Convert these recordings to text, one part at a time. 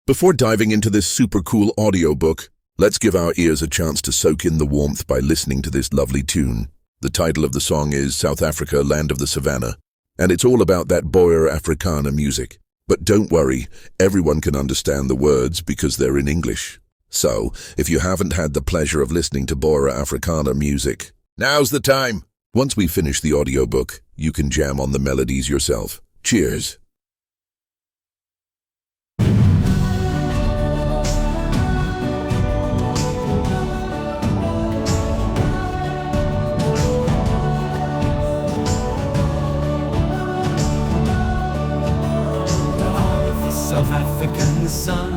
Before diving into this super cool audiobook, let's give our ears a chance to soak in the warmth by listening to this lovely tune. The title of the song is South Africa, Land of the Savannah, and it's all about that Boer Afrikaner music. But don't worry, everyone can understand the words because they're in English. So, if you haven't had the pleasure of listening to Boer Afrikaner music, now's the time! Once we finish the audiobook, you can jam on the melodies yourself. Cheers! South African sun,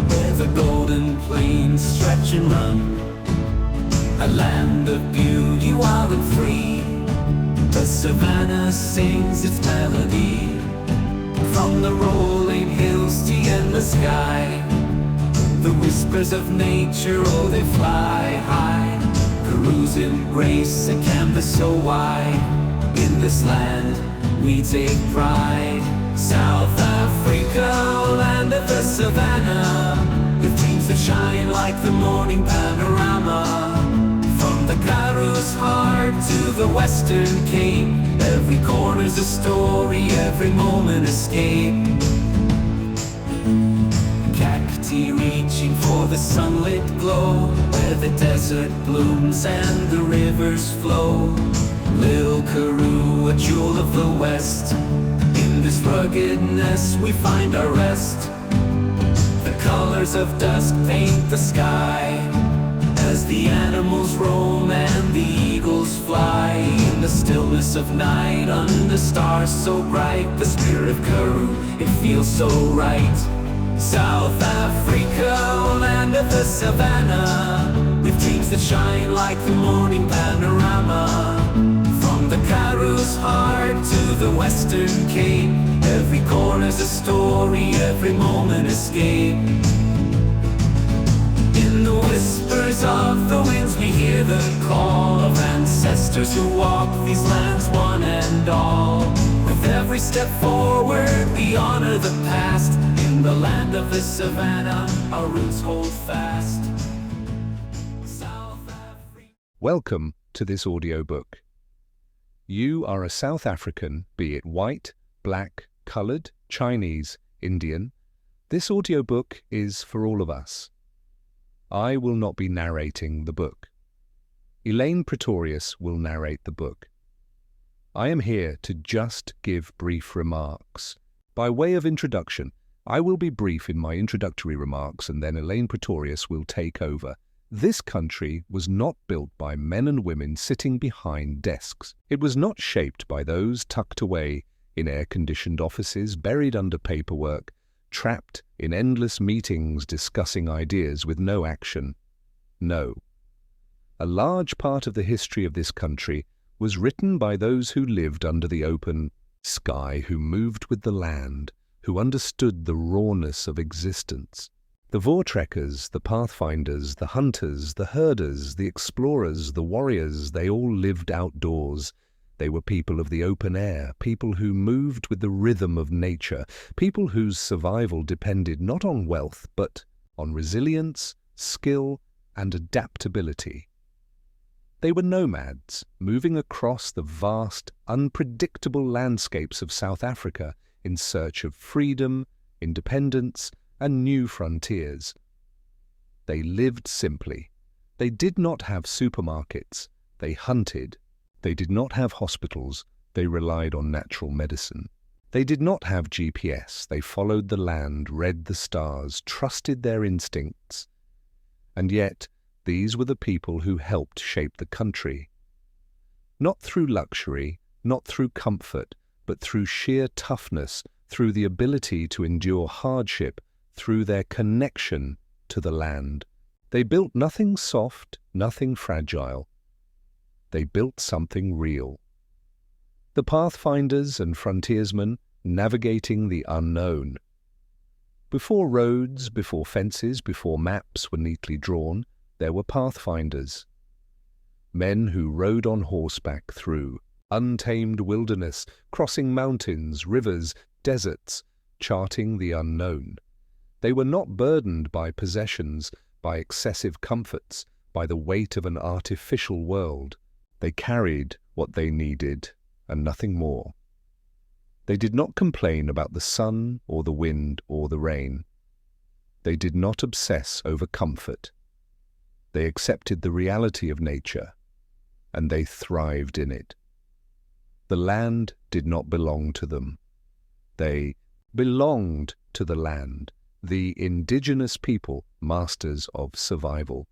where the golden plains stretch and run, a land of beauty wild and free. The savannah sings its melody, from the rolling hills to the endless sky. The whispers of nature, oh, they fly high. Karoo's embrace a canvas so wide. In this land we take pride. South Africa, land of the savannah, with dreams that shine like the morning panorama. From the Karoo's heart to the Western Cape, every corner's a story, every moment escape. Cacti reaching for the sunlit glow, where the desert blooms and the rivers flow. Little Karoo, a jewel of the West, in this ruggedness we find our rest. The colors of dusk paint the sky, as the animals roam and the eagles fly. In the stillness of night, under stars so bright, the spirit of Karoo, it feels so right. South Africa, land of the savannah, with dreams that shine like the morning panorama. From the Karoo's heart to the Western Cape, every corner's a story, every moment escape. In the whispers of the winds we hear the call of ancestors who walk these lands one and all. With every step forward we honor the past. In the land of the savannah our roots hold fast. South Africa. Welcome to this audiobook. You are a South African, be it white, black, coloured, Chinese, Indian. This audiobook is for all of us. I will not be narrating the book. Elaine Pretorius will narrate the book. I am here to just give brief remarks. By way of introduction, I will be brief in my introductory remarks and then Elaine Pretorius will take over. This country was not built by men and women sitting behind desks. It was not shaped by those tucked away in air-conditioned offices, buried under paperwork, trapped in endless meetings discussing ideas with no action. No. A large part of the history of this country was written by those who lived under the open sky, who moved with the land, who understood the rawness of existence. The Voortrekkers, the Pathfinders, the Hunters, the Herders, the Explorers, the Warriors, they all lived outdoors. They were people of the open air, people who moved with the rhythm of nature, people whose survival depended not on wealth, but on resilience, skill, and adaptability. They were nomads, moving across the vast, unpredictable landscapes of South Africa in search of freedom, independence, and new frontiers. They lived simply. They did not have supermarkets. They hunted. They did not have hospitals. They relied on natural medicine. They did not have GPS. They followed the land, read the stars, trusted their instincts. And yet, these were the people who helped shape the country. Not through luxury, not through comfort, but through sheer toughness, through the ability to endure hardship, through their connection to the land. They built nothing soft, nothing fragile. They built something real. The pathfinders and frontiersmen navigating the unknown. Before roads, before fences, before maps were neatly drawn, there were pathfinders. Men who rode on horseback through untamed wilderness, crossing mountains, rivers, deserts, charting the unknown. They were not burdened by possessions, by excessive comforts, by the weight of an artificial world. They carried what they needed and nothing more. They did not complain about the sun or the wind or the rain. They did not obsess over comfort. They accepted the reality of nature, and they thrived in it. The land did not belong to them. They belonged to the land, the indigenous people, masters of survival.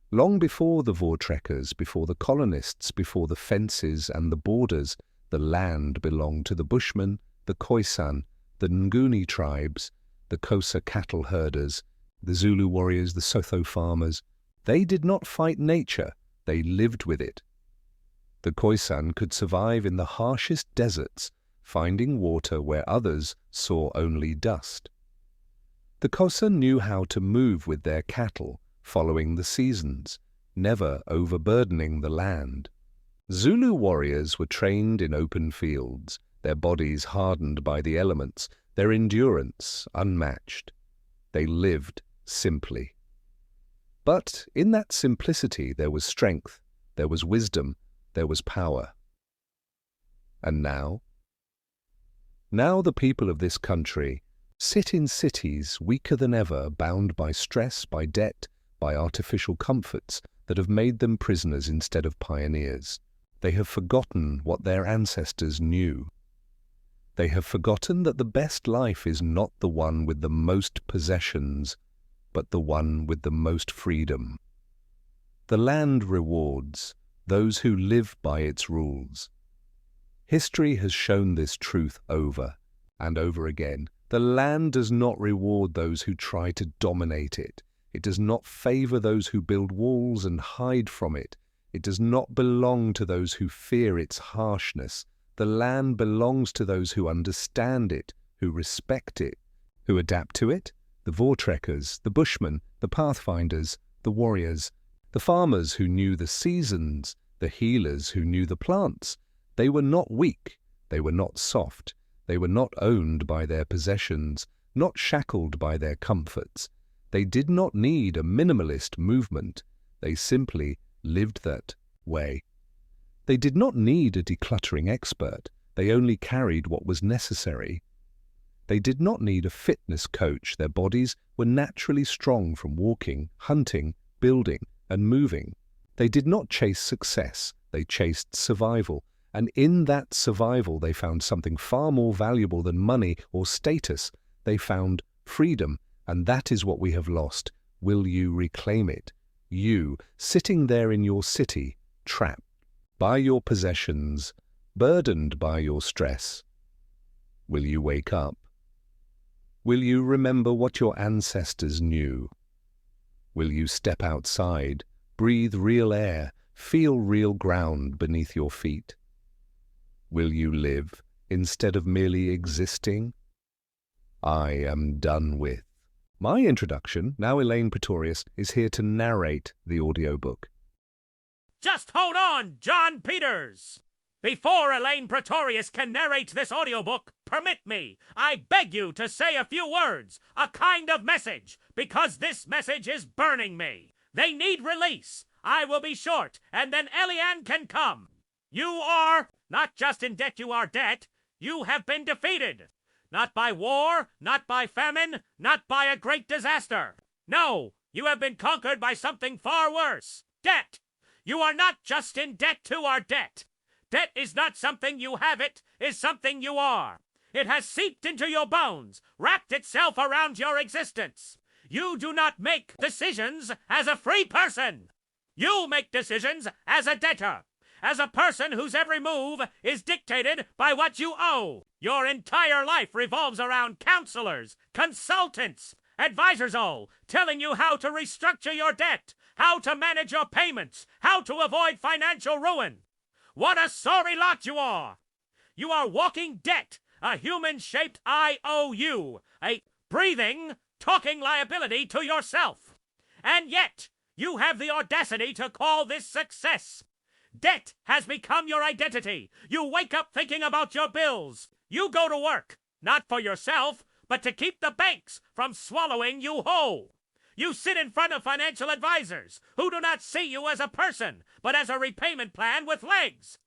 Long before the Voortrekkers, before the colonists, before the fences and the borders, the land belonged to the Bushmen, the Khoisan, the Nguni tribes, the Xhosa cattle herders, the Zulu warriors, the Sotho farmers. They did not fight nature, they lived with it. The Khoisan could survive in the harshest deserts, finding water where others saw only dust. The Xhosa knew how to move with their cattle, following the seasons, never overburdening the land. Zulu warriors were trained in open fields, their bodies hardened by the elements, their endurance unmatched. They lived simply. But in that simplicity there was strength, there was wisdom, there was power. And now? Now the people of this country sit in cities weaker than ever, bound by stress, by debt, by artificial comforts that have made them prisoners instead of pioneers. They have forgotten what their ancestors knew. They have forgotten that the best life is not the one with the most possessions, but the one with the most freedom. The land rewards those who live by its rules. History has shown this truth over and over again. The land does not reward those who try to dominate it. It does not favor those who build walls and hide from it. It does not belong to those who fear its harshness. The land belongs to those who understand it, who respect it, who adapt to it. The Voortrekkers, the Bushmen, the Pathfinders, the warriors, the farmers who knew the seasons, the healers who knew the plants. They were not weak, they were not soft, they were not owned by their possessions, not shackled by their comforts. They did not need a minimalist movement, they simply lived that way. They did not need a decluttering expert, they only carried what was necessary. They did not need a fitness coach, their bodies were naturally strong from walking, hunting, building, and moving. They did not chase success, they chased survival, and in that survival they found something far more valuable than money or status. They found freedom, and that is what we have lost. Will you reclaim it? You, sitting there in your city, trapped by your possessions, burdened by your stress. Will you wake up? Will you remember what your ancestors knew? Will you step outside, breathe real air, feel real ground beneath your feet? Will you live instead of merely existing? I am done with. My introduction, now Elaine Pretorius, is here to narrate the audiobook. Just hold on, John Peters! Before Elaine Pretorius can narrate this audiobook, permit me, I beg you to say a few words, a kind of message, because this message is burning me. They need release. I will be short, and then Eliane can come. You are not just in debt, you are debt. You have been defeated. Not by war, not by famine, not by a great disaster. No, you have been conquered by something far worse. Debt. You are not just in debt to our debt. Debt is not something you have, it is something you are. It has seeped into your bones, wrapped itself around your existence. You do not make decisions as a free person. You make decisions as a debtor, as a person whose every move is dictated by what you owe. Your entire life revolves around counselors, consultants, advisors all, telling you how to restructure your debt, how to manage your payments, how to avoid financial ruin. What a sorry lot you are! You are walking debt, a human-shaped IOU, a breathing, talking liability to yourself. And yet, you have the audacity to call this success. Debt has become your identity. You wake up thinking about your bills. You go to work, not for yourself, but to keep the banks from swallowing you whole. You sit in front of financial advisors who do not see you as a person, but as a repayment plan with legs.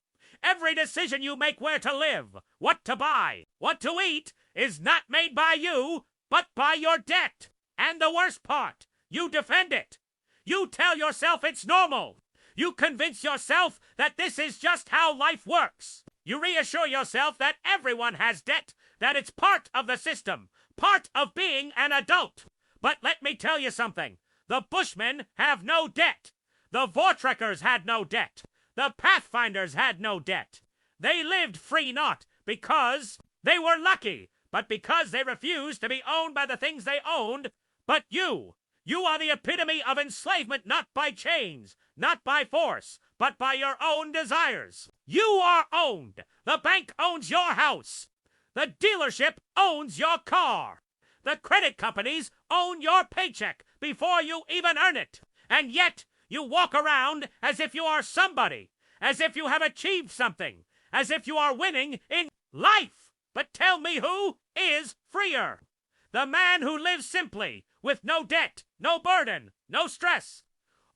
Every decision you make where to live, what to buy, what to eat, is not made by you, but by your debt. And the worst part, you defend it. You tell yourself it's normal. You convince yourself that this is just how life works. You reassure yourself that everyone has debt, that it's part of the system, part of being an adult. But let me tell you something. The Bushmen have no debt. The Vortrekkers had no debt. The Pathfinders had no debt. They lived free not because they were lucky, but because they refused to be owned by the things they owned. But you are the epitome of enslavement, not by chains, not by force, but by your own desires. You are owned. The bank owns your house. The dealership owns your car. The credit companies own your paycheck before you even earn it. And yet, you walk around as if you are somebody, as if you have achieved something, as if you are winning in life. But tell me, who is freer? The man who lives simply, with no debt, no burden, no stress.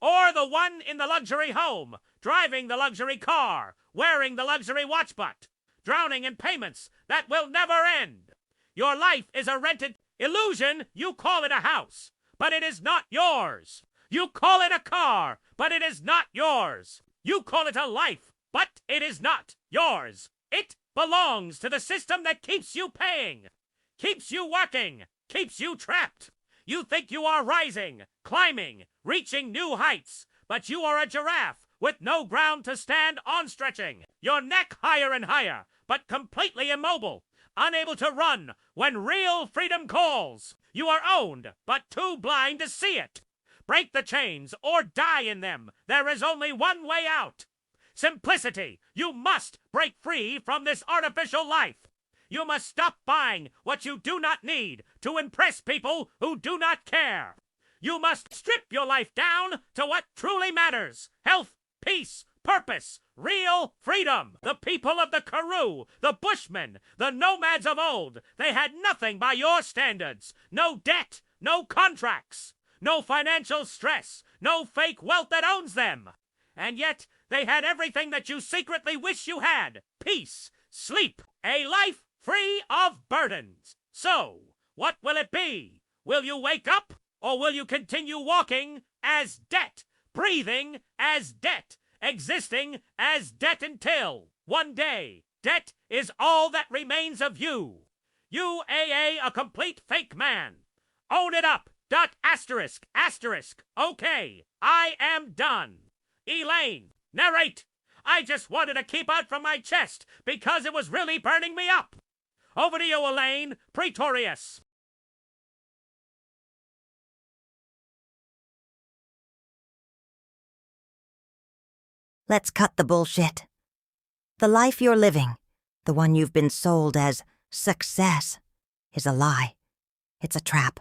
Or the one in the luxury home, driving the luxury car, wearing the luxury watch butt, drowning in payments that will never end. Your life is a rented illusion. You call it a house, but it is not yours. You call it a car, but it is not yours. You call it a life, but it is not yours. It belongs to the system that keeps you paying, keeps you working, keeps you trapped. You think you are rising, climbing, reaching new heights, but you are a giraffe with no ground to stand on, stretching your neck higher and higher, but completely immobile, unable to run when real freedom calls. You are owned, but too blind to see it. Break the chains or die in them. There is only one way out. Simplicity. You must break free from this artificial life. You must stop buying what you do not need to impress people who do not care. You must strip your life down to what truly matters: health, peace, purpose, real freedom. The people of the Karoo, the Bushmen, the nomads of old, they had nothing by your standards. No debt, no contracts, no financial stress, no fake wealth that owns them. And yet they had everything that you secretly wish you had: peace, sleep, a life free of burdens. So, what will it be? Will you wake up, or will you continue walking as debt, breathing as debt, existing as debt until one day debt is all that remains of you? You, a complete fake man. Own it up. ... Okay, I am done. Elaine, narrate. I just wanted to keep out from my chest because it was really burning me up. Over to you, Elaine. Pretorius. Let's cut the bullshit. The life you're living, the one you've been sold as success, is a lie. It's a trap.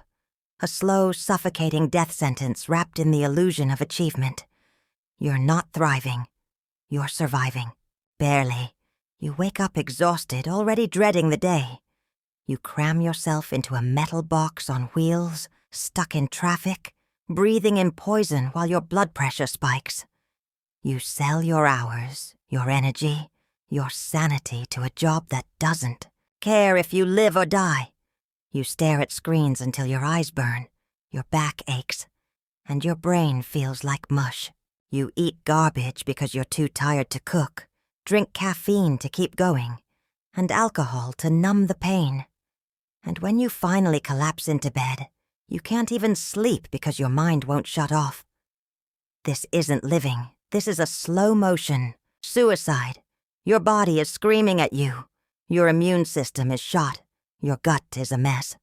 A slow, suffocating death sentence wrapped in the illusion of achievement. You're not thriving. You're surviving. Barely. You wake up exhausted, already dreading the day. You cram yourself into a metal box on wheels, stuck in traffic, breathing in poison while your blood pressure spikes. You sell your hours, your energy, your sanity to a job that doesn't care if you live or die. You stare at screens until your eyes burn, your back aches, and your brain feels like mush. You eat garbage because you're too tired to cook, drink caffeine to keep going, and alcohol to numb the pain. And when you finally collapse into bed, you can't even sleep because your mind won't shut off. This isn't living. This is a slow motion suicide. Your body is screaming at you. Your immune system is shot. Your gut is a mess.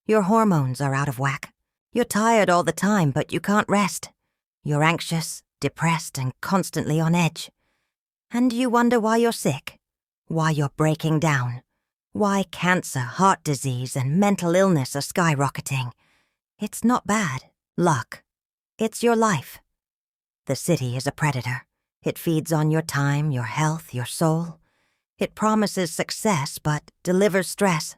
Your hormones are out of whack. You're tired all the time, but you can't rest. You're anxious, depressed, and constantly on edge. And you wonder why you're sick, why you're breaking down, why cancer, heart disease, and mental illness are skyrocketing. It's not bad luck. It's your life. The city is a predator. It feeds on your time, your health, your soul. It promises success, but delivers stress.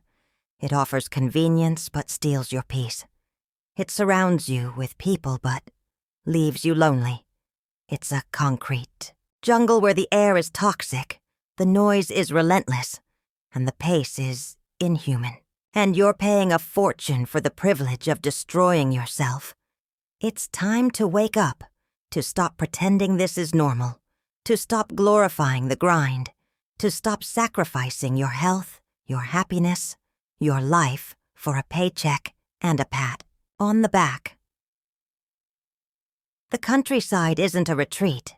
It offers convenience but steals your peace. It surrounds you with people but leaves you lonely. It's a concrete jungle where the air is toxic, the noise is relentless, and the pace is inhuman. And you're paying a fortune for the privilege of destroying yourself. It's time to wake up, to stop pretending this is normal, to stop glorifying the grind, to stop sacrificing your health, your happiness, your life for a paycheck and a pat on the back. The countryside isn't a retreat.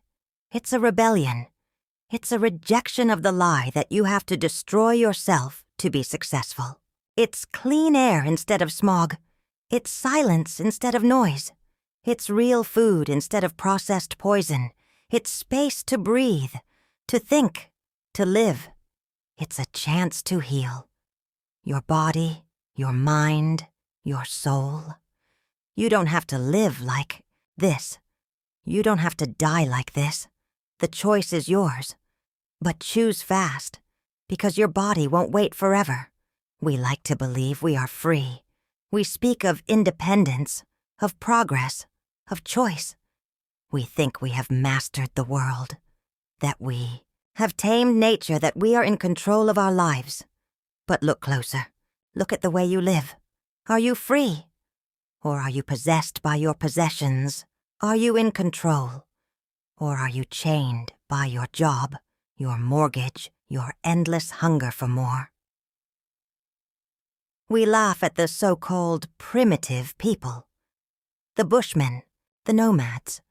It's a rebellion. It's a rejection of the lie that you have to destroy yourself to be successful. It's clean air instead of smog. It's silence instead of noise. It's real food instead of processed poison. It's space to breathe, to think, to live. It's a chance to heal. Your body, your mind, your soul. You don't have to live like this. You don't have to die like this. The choice is yours. But choose fast, because your body won't wait forever. We like to believe we are free. We speak of independence, of progress, of choice. We think we have mastered the world, that we have tamed nature, that we are in control of our lives. But look closer. Look at the way you live. Are you free? Or are you possessed by your possessions? Are you in control? Or are you chained by your job, your mortgage, your endless hunger for more? We laugh at the so-called primitive people. The bushmen, the nomads,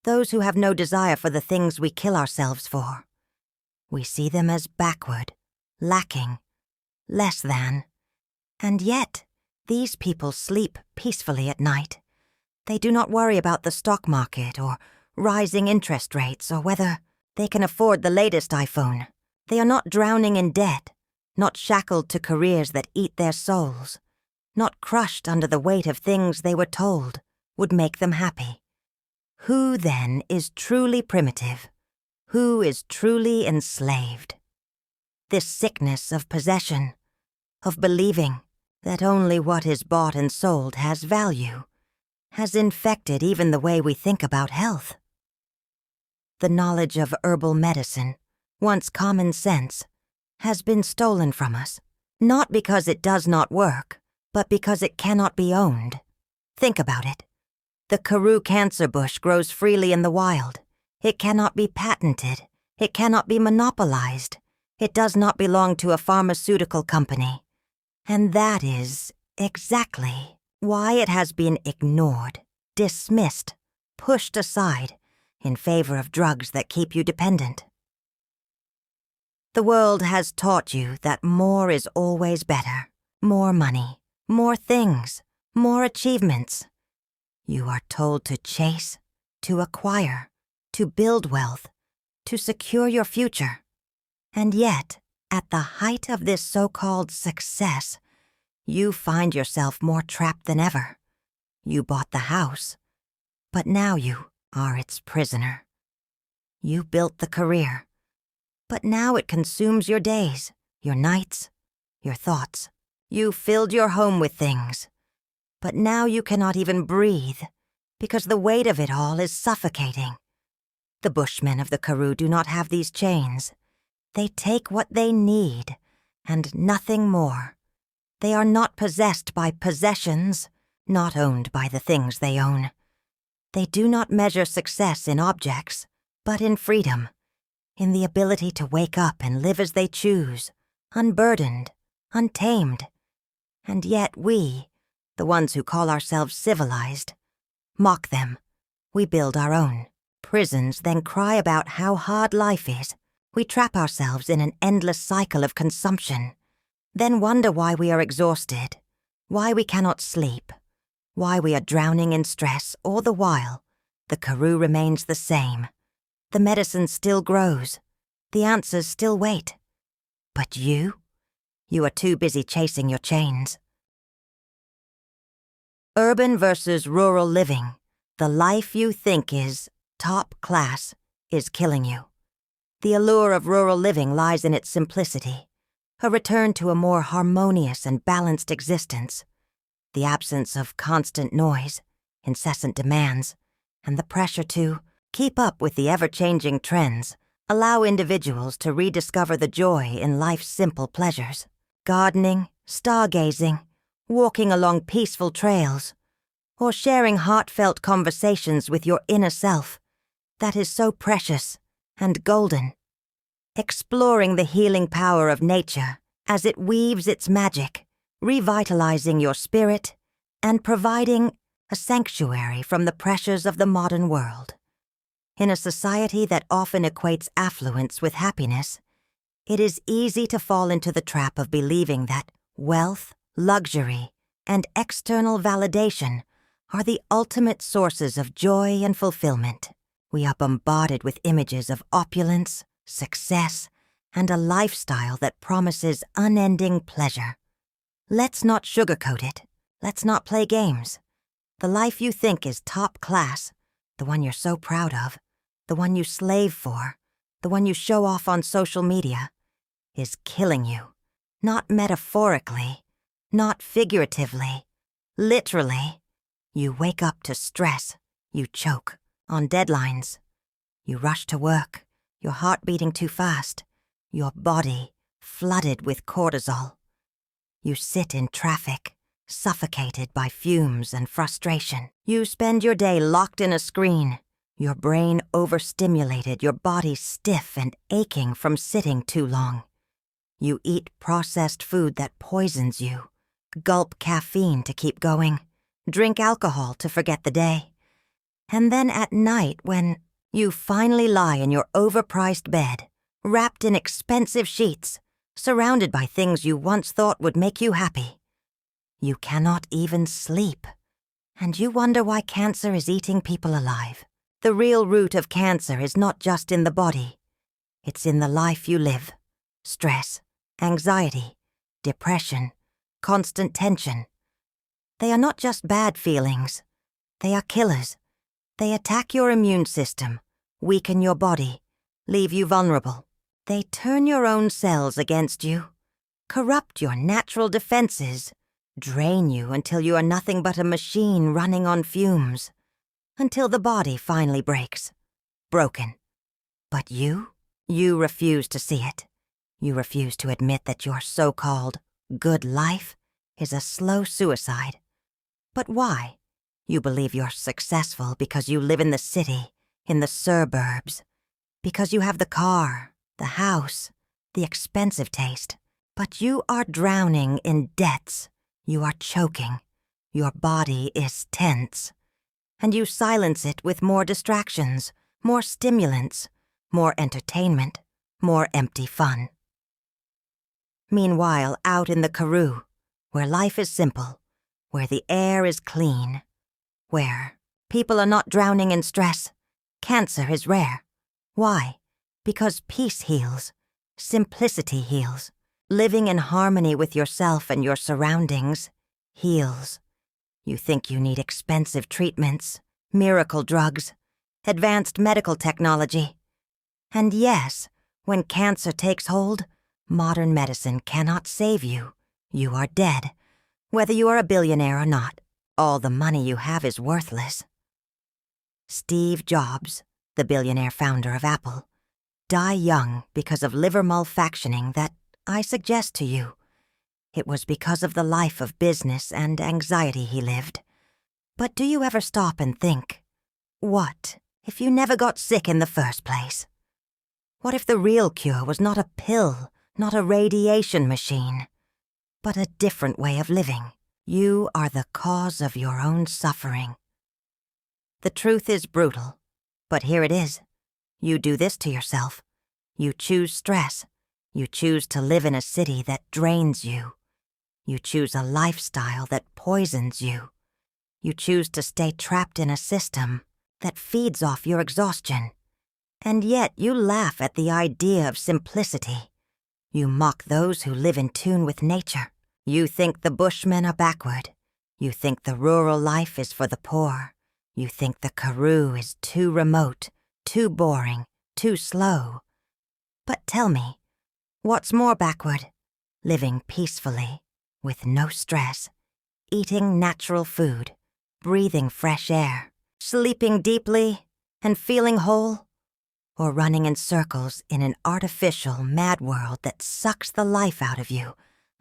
those who have no desire for the things we kill ourselves for. We see them as backward, lacking, less than. And yet, these people sleep peacefully at night. They do not worry about the stock market or rising interest rates or whether they can afford the latest iPhone. They are not drowning in debt, not shackled to careers that eat their souls, not crushed under the weight of things they were told would make them happy. Who, then, is truly primitive? Who is truly enslaved? This sickness of possession, of believing that only what is bought and sold has value, has infected even the way we think about health. The knowledge of herbal medicine, once common sense, has been stolen from us, not because it does not work, but because it cannot be owned. Think about it. The Karoo cancer bush grows freely in the wild. It cannot be patented. It cannot be monopolized. It does not belong to a pharmaceutical company. And that is exactly why it has been ignored, dismissed, pushed aside in favor of drugs that keep you dependent. The world has taught you that more is always better. More money, more things, more achievements. You are told to chase, to acquire, to build wealth, to secure your future. And yet, at the height of this so-called success, you find yourself more trapped than ever. You bought the house, but now you are its prisoner. You built the career, but now it consumes your days, your nights, your thoughts. You filled your home with things, but now you cannot even breathe because the weight of it all is suffocating. The bushmen of the Karoo do not have these chains. They take what they need and nothing more. They are not possessed by possessions, not owned by the things they own. They do not measure success in objects, but in freedom, in the ability to wake up and live as they choose, unburdened, untamed. And yet we, the ones who call ourselves civilized, mock them. We build our own prisons, then cry about how hard life is. We trap ourselves in an endless cycle of consumption, then wonder why we are exhausted, why we cannot sleep, why we are drowning in stress. All the while, the Karoo remains the same. The medicine still grows. The answers still wait. But you are too busy chasing your chains. Urban versus rural living. The life you think is top class is killing you. The allure of rural living lies in its simplicity. a return to a more harmonious and balanced existence, the absence of constant noise, incessant demands, and the pressure to keep up with the ever-changing trends allow individuals to rediscover the joy in life's simple pleasures. Gardening, stargazing, walking along peaceful trails, or sharing heartfelt conversations with your inner self that is so precious and golden. Exploring the healing power of nature as it weaves its magic, revitalizing your spirit and providing a sanctuary from the pressures of the modern world. In a society that often equates affluence with happiness, it is easy to fall into the trap of believing that wealth, luxury, and external validation are the ultimate sources of joy and fulfillment. We are bombarded with images of opulence, success, and a lifestyle that promises unending pleasure. Let's not sugarcoat it. Let's not play games. The life you think is top class, the one you're so proud of, the one you slave for, the one you show off on social media, is killing you. Not metaphorically, not figuratively, literally. You wake up to stress, you choke on deadlines, you rush to work, your heart beating too fast, your body flooded with cortisol. You sit in traffic, suffocated by fumes and frustration. You spend your day locked in a screen, your brain overstimulated, your body stiff and aching from sitting too long. You eat processed food that poisons you, gulp caffeine to keep going, drink alcohol to forget the day. And then at night, when you finally lie in your overpriced bed, wrapped in expensive sheets, surrounded by things you once thought would make you happy, you cannot even sleep. And you wonder why cancer is eating people alive. The real root of cancer is not just in the body. It's in the life you live. Stress, anxiety, depression, constant tension. They are not just bad feelings. They are killers. They attack your immune system, weaken your body, leave you vulnerable. They turn your own cells against you, corrupt your natural defenses, drain you until you are nothing but a machine running on fumes, until the body finally breaks, broken. But you refuse to see it. You refuse to admit that your so-called good life is a slow suicide. But why? You believe you're successful because you live in the city, in the suburbs, because you have the car, the house, the expensive taste. But you are drowning in debts. You are choking. Your body is tense. And you silence it with more distractions, more stimulants, more entertainment, more empty fun. Meanwhile, out in the Karoo, where life is simple, where the air is clean, where people are not drowning in stress, cancer is rare. Why? Because peace heals, simplicity heals, living in harmony with yourself and your surroundings heals. You think you need expensive treatments, miracle drugs, advanced medical technology. And yes, when cancer takes hold, modern medicine cannot save you. You are dead. Whether you are a billionaire or not, all the money you have is worthless. Steve Jobs, the billionaire founder of Apple, died young because of liver malfunctioning that I suggest to you. It was because of the life of business and anxiety he lived. But do you ever stop and think, what if you never got sick in the first place? What if the real cure was not a pill, not a radiation machine, but a different way of living? You are the cause of your own suffering. The truth is brutal, but here it is. You do this to yourself. You choose stress. You choose to live in a city that drains you. You choose a lifestyle that poisons you. You choose to stay trapped in a system that feeds off your exhaustion. And yet you laugh at the idea of simplicity. You mock those who live in tune with nature. You think the bushmen are backward. You think the rural life is for the poor. You think the Karoo is too remote, too boring, too slow. But tell me, what's more backward? living peacefully, with no stress, eating natural food, breathing fresh air, sleeping deeply, and feeling whole, or running in circles in an artificial, mad world that sucks the life out of you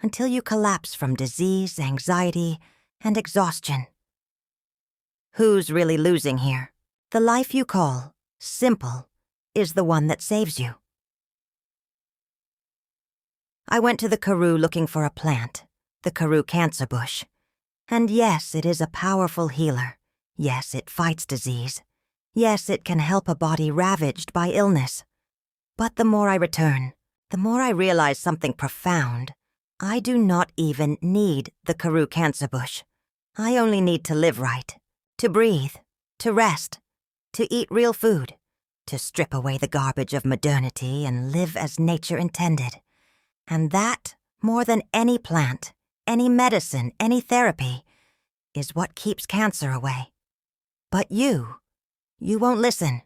until you collapse from disease, anxiety, and exhaustion. Who's really losing here? The life you call simple is the one that saves you. I went to the Karoo looking for a plant, the Karoo cancer bush. And yes, it is a powerful healer. Yes, it fights disease. Yes, it can help a body ravaged by illness. But the more I return, the more I realize something profound. I do not even need the Karoo cancer bush. I only need to live right, to breathe, to rest, to eat real food, to strip away the garbage of modernity and live as nature intended. And that, more than any plant, any medicine, any therapy, is what keeps cancer away. But you won't listen.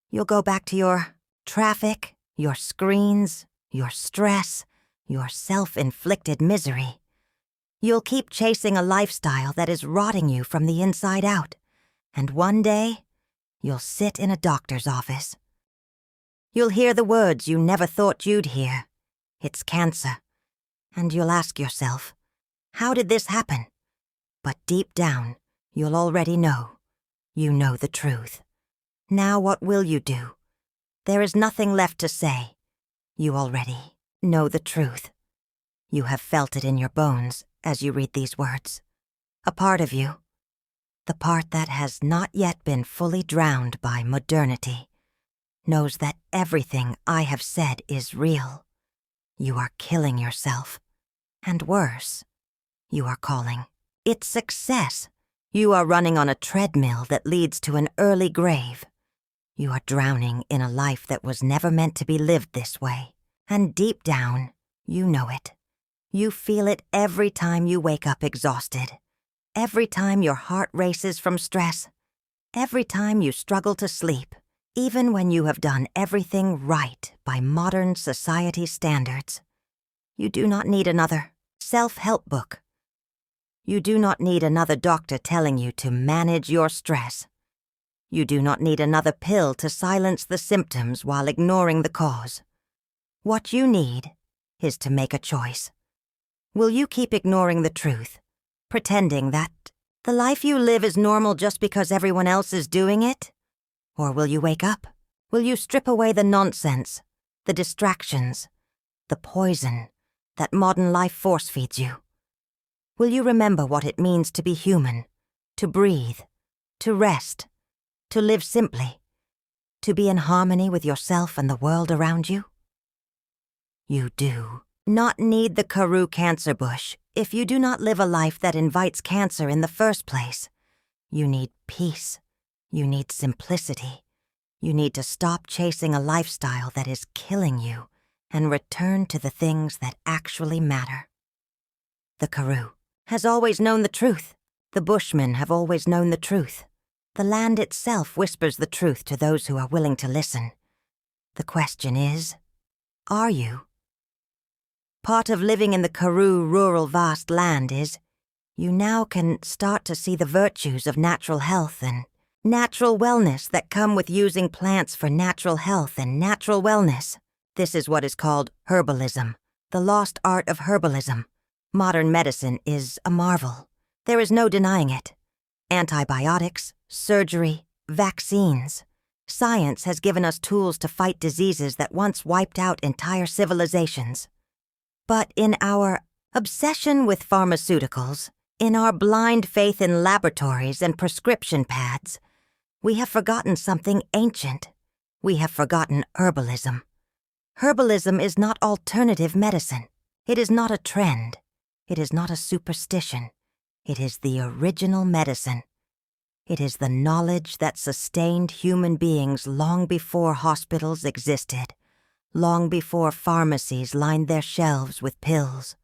You'll go back to your traffic, your screens, your stress, your self-inflicted misery. You'll keep chasing a lifestyle that is rotting you from the inside out, and one day, you'll sit in a doctor's office. You'll hear the words you never thought you'd hear. It's cancer. And you'll ask yourself, how did this happen? But deep down, you'll already know. You know the truth. Now what will you do? There is nothing left to say. You already know the truth. You have felt it in your bones as you read these words. A part of you, the part that has not yet been fully drowned by modernity, knows that everything I have said is real. You are killing yourself. And worse, you are calling it success. You are running on a treadmill that leads to an early grave. You are drowning in a life that was never meant to be lived this way. And deep down, you know it. You feel it every time you wake up exhausted. Every time your heart races from stress. Every time you struggle to sleep. Even when you have done everything right by modern society standards. You do not need another self-help book. You do not need another doctor telling you to manage your stress. You do not need another pill to silence the symptoms while ignoring the cause. What you need is to make a choice. Will you keep ignoring the truth, pretending that the life you live is normal just because everyone else is doing it? Or will you wake up? Will you strip away the nonsense, the distractions, the poison that modern life force feeds you? Will you remember what it means to be human, to breathe, to rest, to live simply, to be in harmony with yourself and the world around you? You do not need the Karoo cancer bush if you do not live a life that invites cancer in the first place. You need peace. You need simplicity. You need to stop chasing a lifestyle that is killing you and return to the things that actually matter. The Karoo has always known the truth. The Bushmen have always known the truth. The land itself whispers the truth to those who are willing to listen. The question is, are you? Part of living in the Karoo rural vast land is, you now can start to see the virtues of natural health and natural wellness that come with using plants for natural health and natural wellness. This is what is called herbalism, the lost art of herbalism. Modern medicine is a marvel. There is no denying it. Antibiotics, surgery, vaccines. Science has given us tools to fight diseases that once wiped out entire civilizations. But in our obsession with pharmaceuticals, in our blind faith in laboratories and prescription pads, we have forgotten something ancient. We have forgotten herbalism. Herbalism is not alternative medicine. It is not a trend. It is not a superstition. It is the original medicine. It is the knowledge that sustained human beings long before hospitals existed, long before pharmacies lined their shelves with pills,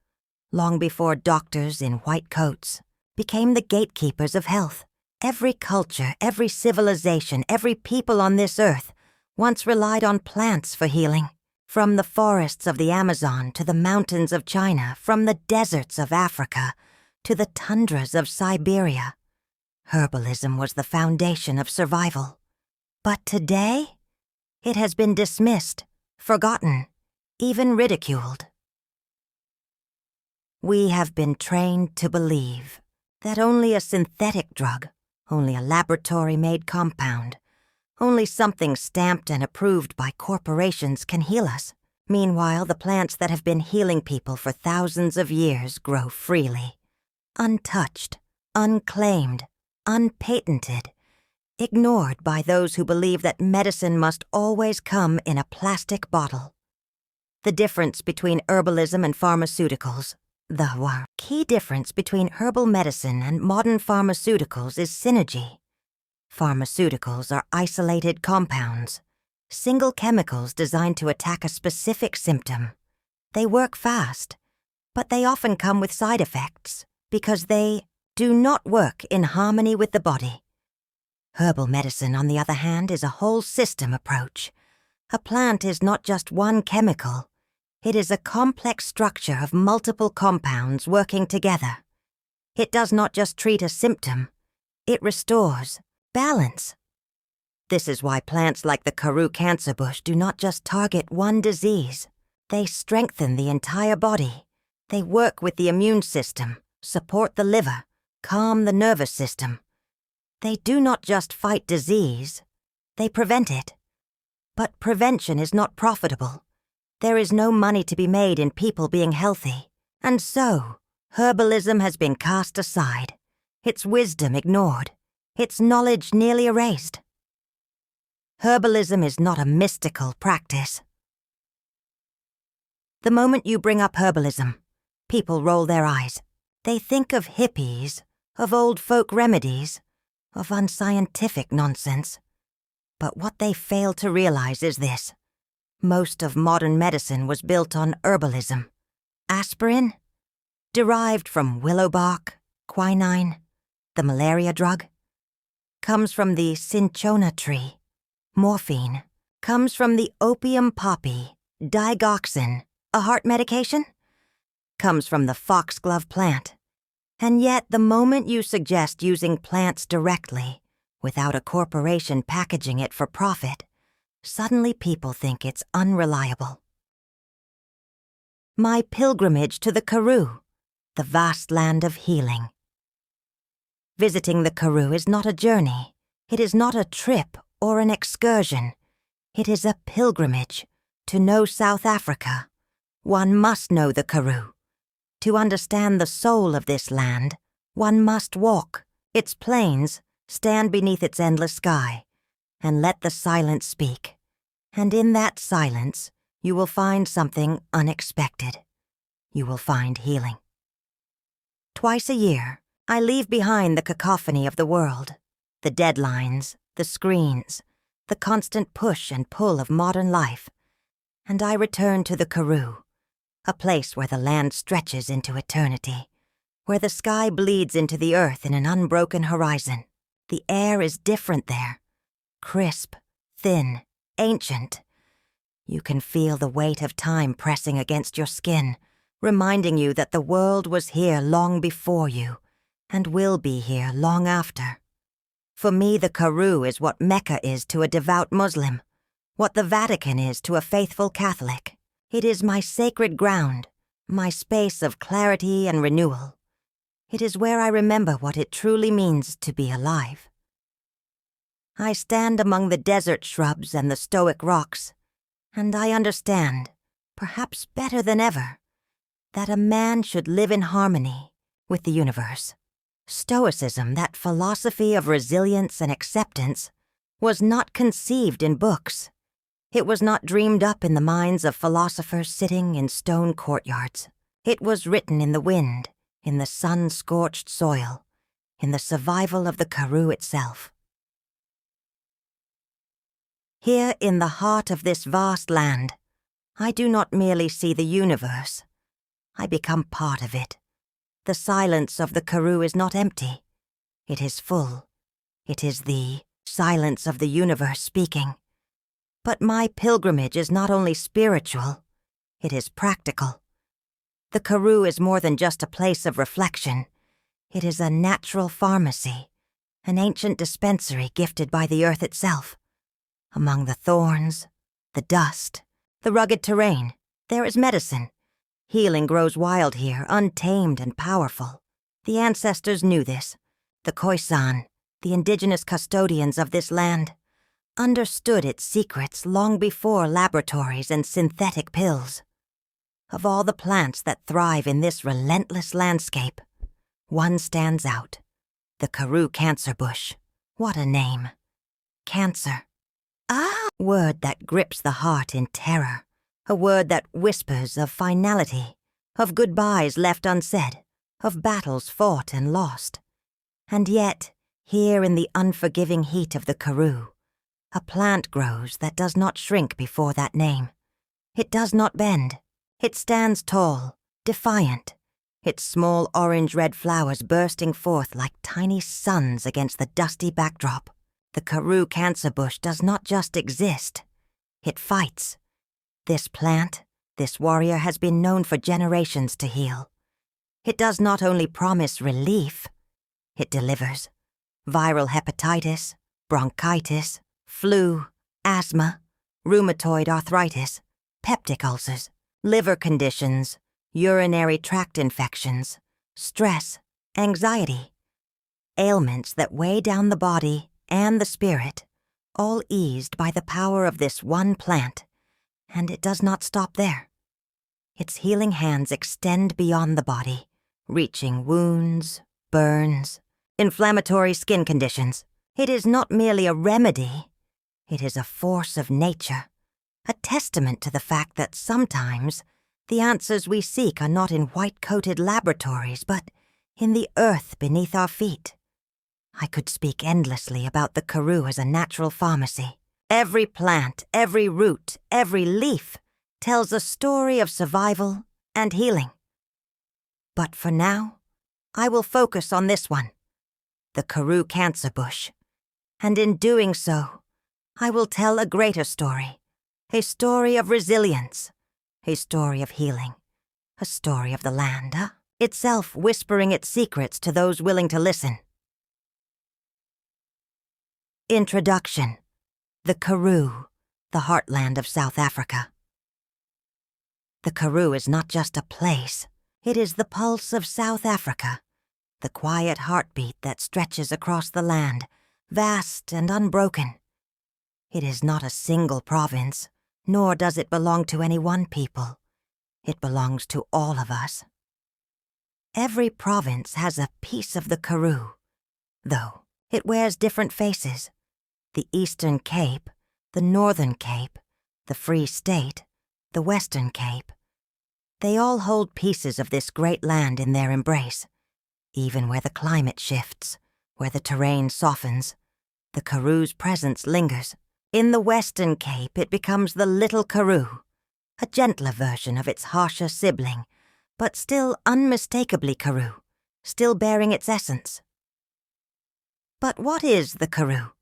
long before doctors in white coats became the gatekeepers of health. Every culture, every civilization, every people on this earth once relied on plants for healing. From the forests of the Amazon to the mountains of China, from the deserts of Africa to the tundras of Siberia, herbalism was the foundation of survival. But today, it has been dismissed, forgotten, even ridiculed. We have been trained to believe that only a synthetic drug, only a laboratory-made compound, only something stamped and approved by corporations can heal us. Meanwhile, the plants that have been healing people for thousands of years grow freely, untouched, unclaimed, unpatented, ignored by those who believe that medicine must always come in a plastic bottle. The difference between herbalism and pharmaceuticals, the key difference between herbal medicine and modern pharmaceuticals is synergy. Pharmaceuticals are isolated compounds, single chemicals designed to attack a specific symptom. They work fast, but they often come with side effects because they do not work in harmony with the body. Herbal medicine, on the other hand, is a whole system approach. A plant is not just one chemical. It is a complex structure of multiple compounds working together. It does not just treat a symptom. It restores balance. This is why plants like the Karoo cancer bush do not just target one disease. They strengthen the entire body. They work with the immune system, support the liver, calm the nervous system. They do not just fight disease, they prevent it. But prevention is not profitable. There is no money to be made in people being healthy. And so, herbalism has been cast aside, its wisdom ignored, its knowledge nearly erased. Herbalism is not a mystical practice. The moment you bring up herbalism, people roll their eyes. They think of hippies, of old folk remedies, of unscientific nonsense. But what they fail to realize is this. Most of modern medicine was built on herbalism. Aspirin, derived from willow bark, quinine, the malaria drug, comes from the cinchona tree. Morphine comes from the opium poppy. Digoxin, a heart medication, comes from the foxglove plant. And yet, the moment you suggest using plants directly, without a corporation packaging it for profit, suddenly people think it's unreliable. My pilgrimage to the Karoo, the vast land of healing. Visiting the Karoo is not a journey. It is not a trip or an excursion. It is a pilgrimage to know South Africa. One must know the Karoo. To understand the soul of this land, one must walk its plains, stand beneath its endless sky, and let the silence speak. And in that silence, you will find something unexpected. You will find healing. Twice a year, I leave behind the cacophony of the world, the deadlines, the screens, the constant push and pull of modern life, and I return to the Karoo, a place where the land stretches into eternity, where the sky bleeds into the earth in an unbroken horizon. The air is different there, crisp, thin, ancient. You can feel the weight of time pressing against your skin, reminding you that the world was here long before you, and will be here long after. For me, the Karoo is what Mecca is to a devout Muslim, what the Vatican is to a faithful Catholic. It is my sacred ground, my space of clarity and renewal. It is where I remember what it truly means to be alive. I stand among the desert shrubs and the stoic rocks, and I understand, perhaps better than ever, that a man should live in harmony with the universe. Stoicism, that philosophy of resilience and acceptance, was not conceived in books. It was not dreamed up in the minds of philosophers sitting in stone courtyards. It was written in the wind, in the sun-scorched soil, in the survival of the Karoo itself. Here in the heart of this vast land, I do not merely see the universe. I become part of it. The silence of the Karoo is not empty. It is full. It is the silence of the universe speaking. But my pilgrimage is not only spiritual, it is practical. The Karoo is more than just a place of reflection. It is a natural pharmacy, an ancient dispensary gifted by the earth itself. Among the thorns, the dust, the rugged terrain, there is medicine. Healing grows wild here, untamed and powerful. The ancestors knew this. The Khoisan, the indigenous custodians of this land, understood its secrets long before laboratories and synthetic pills. Of all the plants that thrive in this relentless landscape, one stands out. The Karoo cancer bush. What a name. Cancer. A word that grips the heart in terror. A word that whispers of finality, of goodbyes left unsaid, of battles fought and lost. And yet, here in the unforgiving heat of the Karoo, a plant grows that does not shrink before that name. It does not bend. It stands tall, defiant, its small orange-red flowers bursting forth like tiny suns against the dusty backdrop. The Karoo cancer bush does not just exist. It fights. This plant, this warrior has been known for generations to heal. It does not only promise relief, it delivers. Viral hepatitis, bronchitis, flu, asthma, rheumatoid arthritis, peptic ulcers, liver conditions, urinary tract infections, stress, anxiety. Ailments that weigh down the body and the spirit, all eased by the power of this one plant. And it does not stop there. Its healing hands extend beyond the body, reaching wounds, burns, inflammatory skin conditions. It is not merely a remedy, it is a force of nature, a testament to the fact that sometimes the answers we seek are not in white-coated laboratories, but in the earth beneath our feet. I could speak endlessly about the Karoo as a natural pharmacy. Every plant, every root, every leaf tells a story of survival and healing. But for now, I will focus on this one, the Karoo cancer bush. And in doing so, I will tell a greater story, a story of resilience, a story of healing, a story of the land, itself whispering its secrets to those willing to listen. Introduction. The Karoo, the heartland of South Africa. The Karoo is not just a place, it is the pulse of South Africa, the quiet heartbeat that stretches across the land, vast and unbroken. It is not a single province, nor does it belong to any one people. It belongs to all of us. Every province has a piece of the Karoo, though it wears different faces. The Eastern Cape, the Northern Cape, the Free State, the Western Cape. They all hold pieces of this great land in their embrace. Even where the climate shifts, where the terrain softens, the Karoo's presence lingers. In the Western Cape, it becomes the Little Karoo, a gentler version of its harsher sibling, but still unmistakably Karoo, still bearing its essence. But what is the Karoo?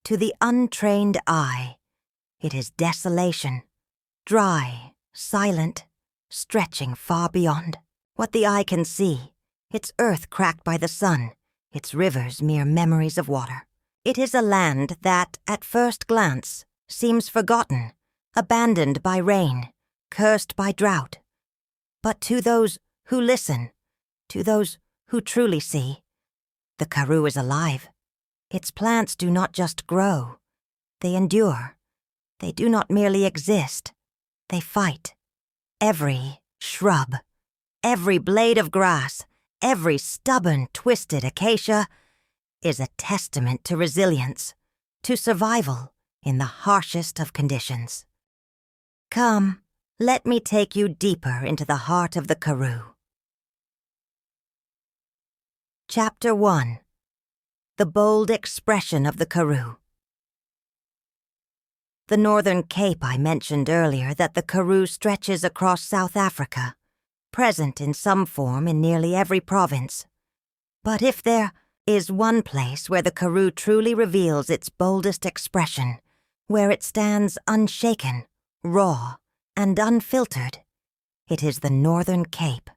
To the untrained eye, it is desolation, dry, silent, stretching far beyond what the eye can see, its earth cracked by the sun, its rivers mere memories of water. It is a land that, at first glance, seems forgotten, abandoned by rain, cursed by drought. But to those who listen, to those who truly see, the Karoo is alive. Its plants do not just grow, they endure. They do not merely exist, they fight. Every shrub, every blade of grass, every stubborn, twisted acacia is a testament to resilience, to survival in the harshest of conditions. Come, let me take you deeper into the heart of the Karoo. Chapter 1. The bold expression of the Karoo. The Northern Cape I mentioned earlier that the Karoo stretches across South Africa, present in some form in nearly every province. But if there is one place where the Karoo truly reveals its boldest expression, where it stands unshaken, raw, and unfiltered. It is the Northern Cape.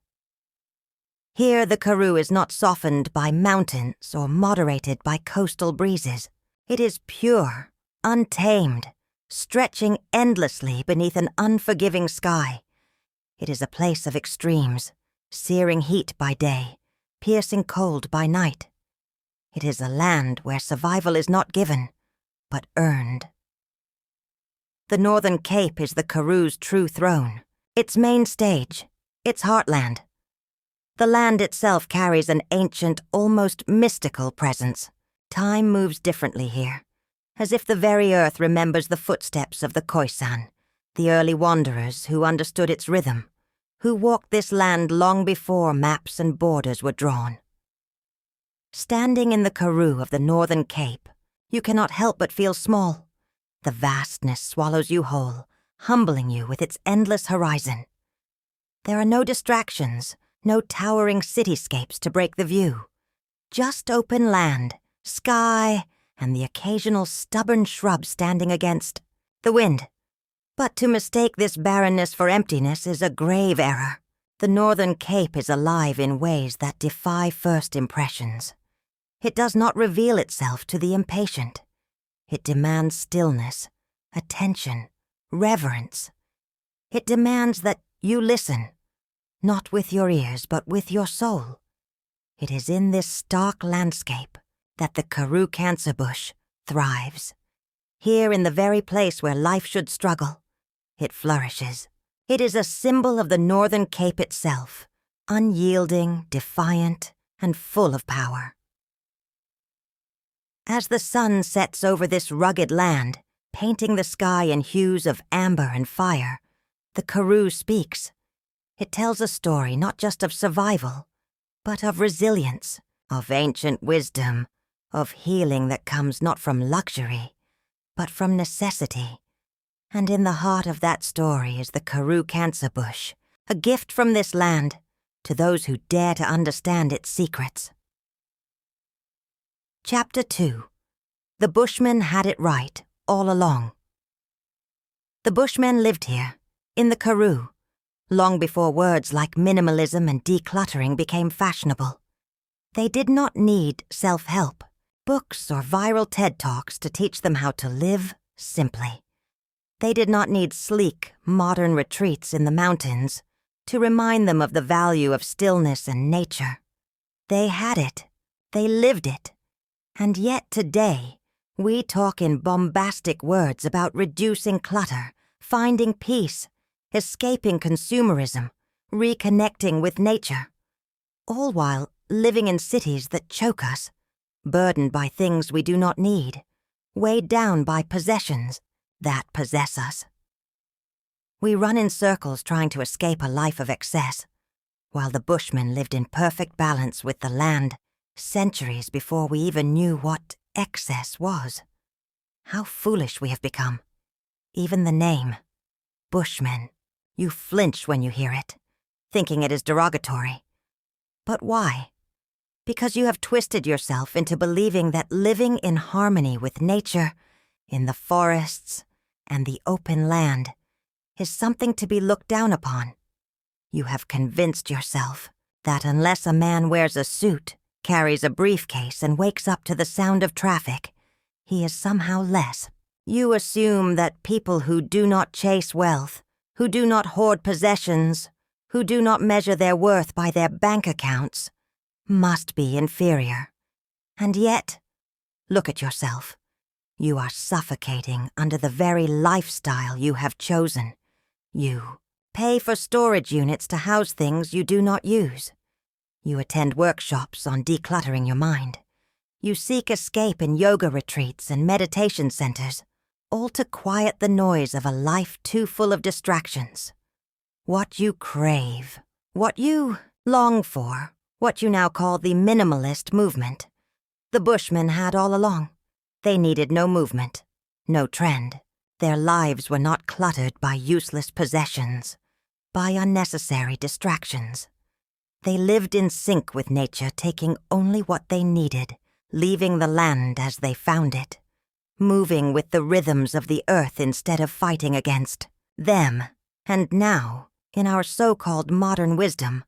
Here the Karoo is not softened by mountains or moderated by coastal breezes. It is pure, untamed, stretching endlessly beneath an unforgiving sky. It is a place of extremes, searing heat by day, piercing cold by night. It is a land where survival is not given, but earned. The Northern Cape is the Karoo's true throne, its main stage, its heartland. The land itself carries an ancient, almost mystical presence. Time moves differently here, as if the very earth remembers the footsteps of the Khoisan, the early wanderers who understood its rhythm, who walked this land long before maps and borders were drawn. Standing in the Karoo of the Northern Cape, you cannot help but feel small. The vastness swallows you whole, humbling you with its endless horizon. There are no distractions, no towering cityscapes to break the view. Just open land, sky, and the occasional stubborn shrub standing against the wind. But to mistake this barrenness for emptiness is a grave error. The Northern Cape is alive in ways that defy first impressions. It does not reveal itself to the impatient. It demands stillness, attention, reverence. It demands that you listen, not with your ears, but with your soul. It is in this stark landscape that the Karoo cancer bush thrives. Here in the very place where life should struggle, it flourishes. It is a symbol of the Northern Cape itself, unyielding, defiant, and full of power. As the sun sets over this rugged land, painting the sky in hues of amber and fire, the Karoo speaks. It tells a story not just of survival, but of resilience, of ancient wisdom, of healing that comes not from luxury, but from necessity. And in the heart of that story is the Karoo cancer bush, a gift from this land to those who dare to understand its secrets. Chapter 2. The Bushmen Had It Right All Along. The Bushmen lived here, in the Karoo, long before words like minimalism and decluttering became fashionable. They did not need self-help, books or viral TED Talks to teach them how to live simply. They did not need sleek, modern retreats in the mountains to remind them of the value of stillness and nature. They had it. They lived it. And yet today, we talk in bombastic words about reducing clutter, finding peace, escaping consumerism, reconnecting with nature, all while living in cities that choke us, burdened by things we do not need, weighed down by possessions that possess us. We run in circles trying to escape a life of excess, while the Bushmen lived in perfect balance with the land centuries before we even knew what excess was. How foolish we have become. Even the name, Bushmen, you flinch when you hear it, thinking it is derogatory. But why? Because you have twisted yourself into believing that living in harmony with nature, in the forests, and the open land, is something to be looked down upon. You have convinced yourself that unless a man wears a suit, carries a briefcase, and wakes up to the sound of traffic, he is somehow less. You assume that people who do not chase wealth, who do not hoard possessions, who do not measure their worth by their bank accounts, must be inferior. And yet, look at yourself. You are suffocating under the very lifestyle you have chosen. You pay for storage units to house things you do not use. You attend workshops on decluttering your mind. You seek escape in yoga retreats and meditation centers, all to quiet the noise of a life too full of distractions. What you crave, what you long for, what you now call the minimalist movement, the Bushmen had all along. They needed no movement, no trend. Their lives were not cluttered by useless possessions, by unnecessary distractions. They lived in sync with nature, taking only what they needed, leaving the land as they found it. moving with the rhythms of the earth instead of fighting against them. And now, in our so-called modern wisdom,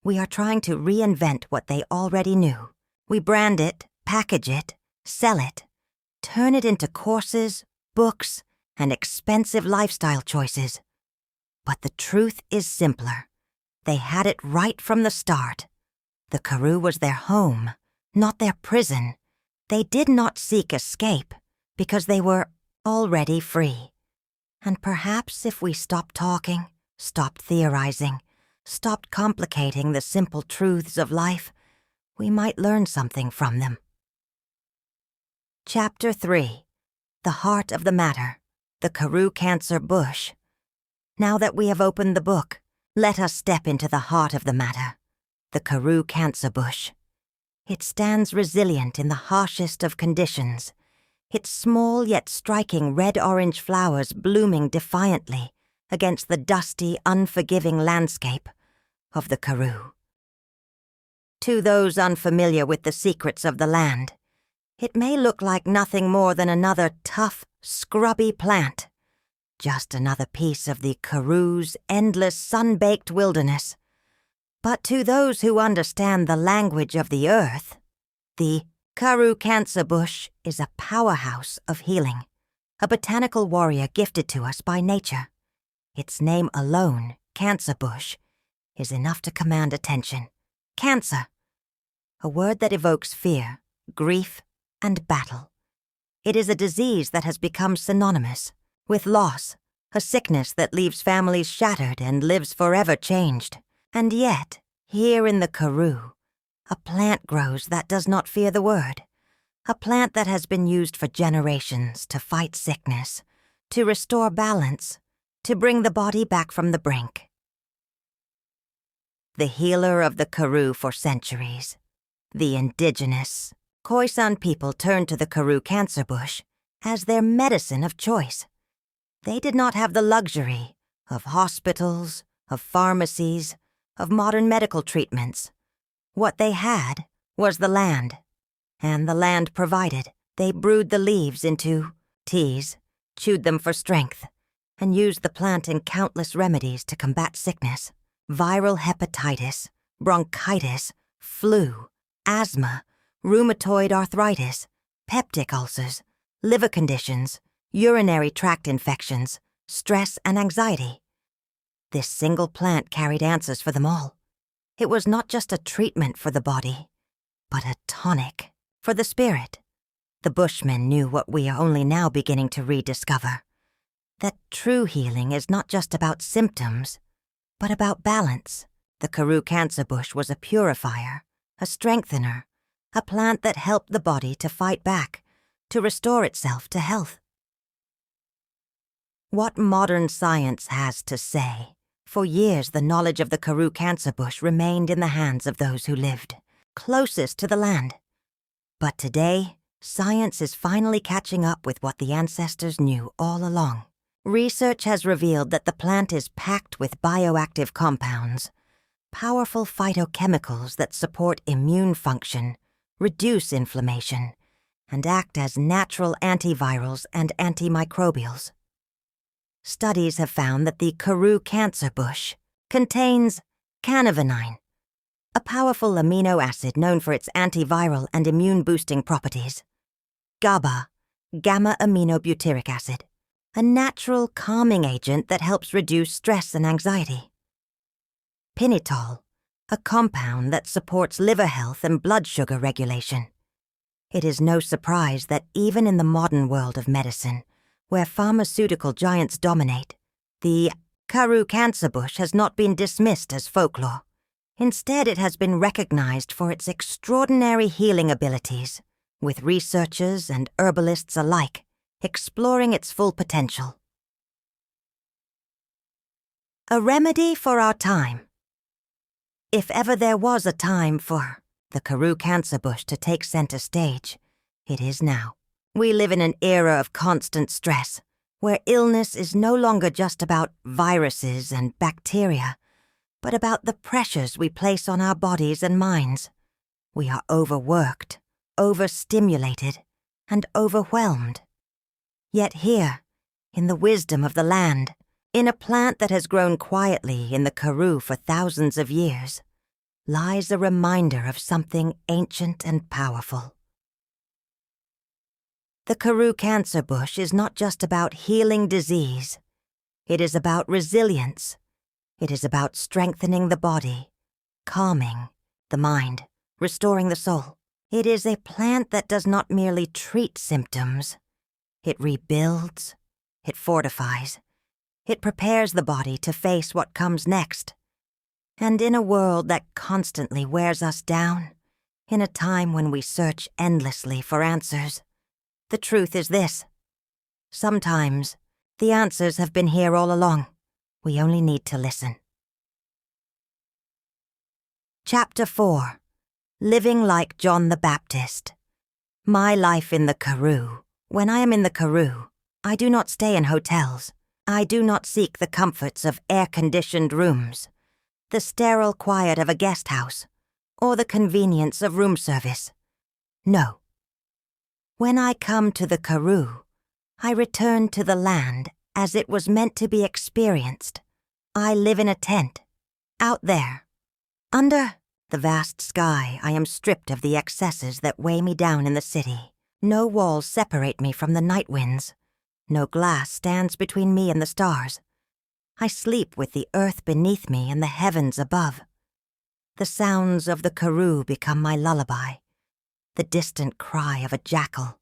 we are trying to reinvent what they already knew. We brand it, package it, sell it, turn it into courses, books, and expensive lifestyle choices. But the truth is simpler. They had it right from the start. The Karoo was their home, not their prison. They did not seek escape because they were already free. And perhaps if we stopped talking, stopped theorizing, stopped complicating the simple truths of life, we might learn something from them. Chapter 3. The Heart of the Matter. The Karoo Cancer Bush. Now that we have opened the book, let us step into the heart of the matter. The Karoo Cancer Bush. It stands resilient in the harshest of conditions, its small yet striking red-orange flowers blooming defiantly against the dusty, unforgiving landscape of the Karoo. To those unfamiliar with the secrets of the land, it may look like nothing more than another tough, scrubby plant, just another piece of the Karoo's endless sun-baked wilderness. But to those who understand the language of the earth, the Karoo Cancer Bush is a powerhouse of healing, a botanical warrior gifted to us by nature. Its name alone, Cancer Bush, is enough to command attention. Cancer, a word that evokes fear, grief, and battle. It is a disease that has become synonymous with loss, a sickness that leaves families shattered and lives forever changed. And yet, here in the Karoo, a plant grows that does not fear the word. A plant that has been used for generations to fight sickness, to restore balance, to bring the body back from the brink. The healer of the Karoo for centuries, the indigenous Khoisan people turned to the Karoo Cancer Bush as their medicine of choice. They did not have the luxury of hospitals, of pharmacies, of modern medical treatments. What they had was the land, and the land provided. They brewed the leaves into teas, chewed them for strength, and used the plant in countless remedies to combat sickness, viral hepatitis, bronchitis, flu, asthma, rheumatoid arthritis, peptic ulcers, liver conditions, urinary tract infections, stress and anxiety. This single plant carried answers for them all. It was not just a treatment for the body, but a tonic for the spirit. The Bushmen knew what we are only now beginning to rediscover, that true healing is not just about symptoms, but about balance. The Karoo Cancer Bush was a purifier, a strengthener, a plant that helped the body to fight back, to restore itself to health. What modern science has to say, for years the knowledge of the Karoo Cancer Bush remained in the hands of those who lived closest to the land. But today, science is finally catching up with what the ancestors knew all along. Research has revealed that the plant is packed with bioactive compounds, powerful phytochemicals that support immune function, reduce inflammation, and act as natural antivirals and antimicrobials. Studies have found that the Karoo Cancer Bush contains cannabidiol, a powerful amino acid known for its antiviral and immune-boosting properties, GABA, gamma-aminobutyric acid, a natural calming agent that helps reduce stress and anxiety, pinnitol, a compound that supports liver health and blood sugar regulation. It is no surprise that even in the modern world of medicine, where pharmaceutical giants dominate, the Karoo Cancer Bush has not been dismissed as folklore. Instead, it has been recognized for its extraordinary healing abilities, with researchers and herbalists alike exploring its full potential. A remedy for our time. If ever there was a time for the Karoo Cancer Bush to take center stage, it is now. We live in an era of constant stress, where illness is no longer just about viruses and bacteria, but about the pressures we place on our bodies and minds. We are overworked, overstimulated, and overwhelmed. Yet here, in the wisdom of the land, in a plant that has grown quietly in the Karoo for thousands of years, lies a reminder of something ancient and powerful. The Karoo cancer bush is not just about healing disease. It is about resilience. It is about strengthening the body, calming the mind, restoring the soul. It is a plant that does not merely treat symptoms. It rebuilds, it fortifies, it prepares the body to face what comes next. And in a world that constantly wears us down, in a time when we search endlessly for answers, the truth is this: sometimes the answers have been here all along. We only need to listen. Chapter 4. Living like John the Baptist. My life in the Karoo. When I am in the Karoo, I do not stay in hotels. I do not seek the comforts of air-conditioned rooms, the sterile quiet of a guest house, or the convenience of room service. No. When I come to the Karoo, I return to the land as it was meant to be experienced. I live in a tent, out there. Under the vast sky, I am stripped of the excesses that weigh me down in the city. No walls separate me from the night winds. No glass stands between me and the stars. I sleep with the earth beneath me and the heavens above. The sounds of the Karoo become my lullaby. The distant cry of a jackal,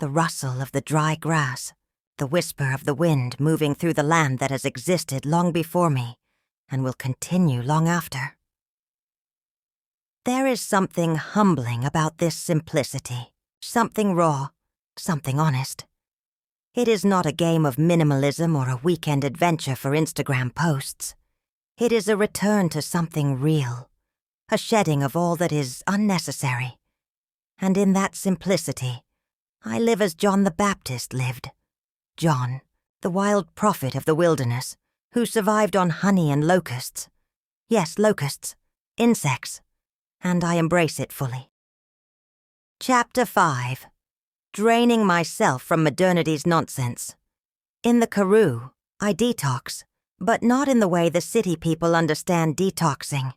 the rustle of the dry grass, the whisper of the wind moving through the land that has existed long before me and will continue long after. There is something humbling about this simplicity, something raw, something honest. It is not a game of minimalism or a weekend adventure for Instagram posts. It is a return to something real, a shedding of all that is unnecessary. And in that simplicity, I live as John the Baptist lived. John, the wild prophet of the wilderness, who survived on honey and locusts. Yes, locusts, insects, and I embrace it fully. Chapter 5. Draining myself from modernity's nonsense. In the Karoo, I detox, but not in the way the city people understand detoxing.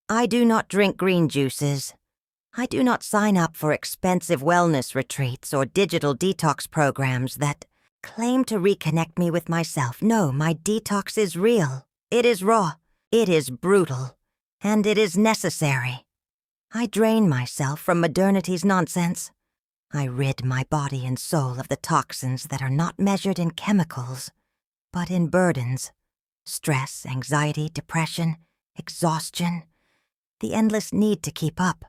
I do not drink green juices. I do not sign up for expensive wellness retreats or digital detox programs that claim to reconnect me with myself. No, my detox is real. It is raw. It is brutal. And it is necessary. I drain myself from modernity's nonsense. I rid my body and soul of the toxins that are not measured in chemicals, but in burdens. Stress, anxiety, depression, exhaustion, the endless need to keep up,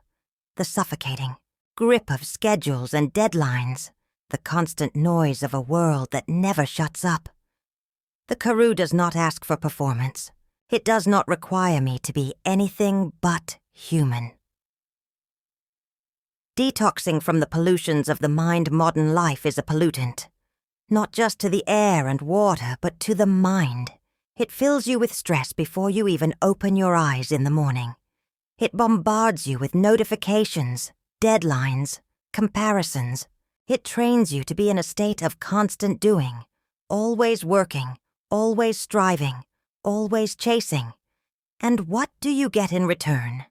the suffocating grip of schedules and deadlines, the constant noise of a world that never shuts up. The Karoo does not ask for performance. It does not require me to be anything but human. Detoxing from the pollutions of the mind-modern life is a pollutant, not just to the air and water, but to the mind. It fills you with stress before you even open your eyes in the morning. It bombards you with notifications, deadlines, comparisons. It trains you to be in a state of constant doing, always working, always striving, always chasing. And what do you get in return?